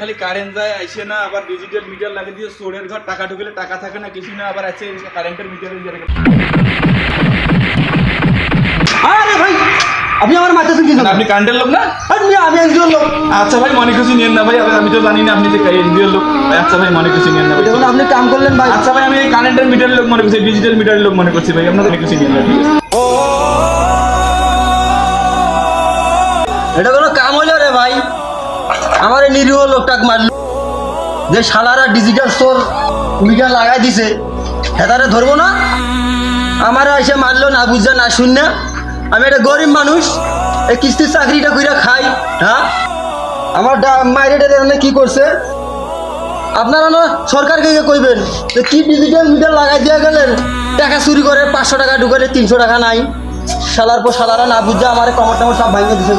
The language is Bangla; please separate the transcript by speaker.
Speaker 1: খালি কারেন্ট যায় আইসে না, আবার ডিজিটাল মিটার লাগিয়ে দিয়ে চোরের ঘর টাকা ঢুকলে টাকা থাকে না, কিছু না, আবার আছে কারেন্টের মিটার।
Speaker 2: আরে ভাই আপনি আমার মারতেছেন কি জন্য?
Speaker 1: আপনি কারেন্টের লোক না?
Speaker 2: আমি একজন লোক।
Speaker 1: আচ্ছা ভাই, মনে কিছু নিয়েন না ভাই, আমি তো জানি না আপনি যে এনজিওর লোক। আচ্ছা ভাই, মনে কিছু নিয়েন না ভাই।
Speaker 2: দেখুন আপনি কাম করলেন ভাই।
Speaker 1: আচ্ছা ভাই, আমি এই কারেন্টের মিটারের লোক মনে করছি, ডিজিটাল মিটারের লোক মনে করছি ভাই, আপনাদের কিছু নিয়েন না, ঠিক আছে?
Speaker 2: এটা কোনো কাম হইলো রে ভাই? আমার এই নিরীহ লোকটাকে মারলো, যে শালারা ডিজিটাল স্টোর মিটার লাগাই দিছে, হেতারে ধরবো না? আমারা এসে মারলো না বুঝা না শুন না। আমি একটা গরিব মানুষ, এই কিস্তির চাকরিটা কইরা খাই। হ্যাঁ, আমার মাইরেটা দেখলে কি করছে? আপনারা না সরকারকে গিয়ে কইবেন যে কি ডিজিটাল মিটার লাগাই দিয়ে গেলেন, টাকা চুরি করে 500 টাকা ঢুকালে 300 টাকা নাই। শালার পর শালারা না বুঝা আমার কমর টমর সব ভাঙিয়ে দিছে।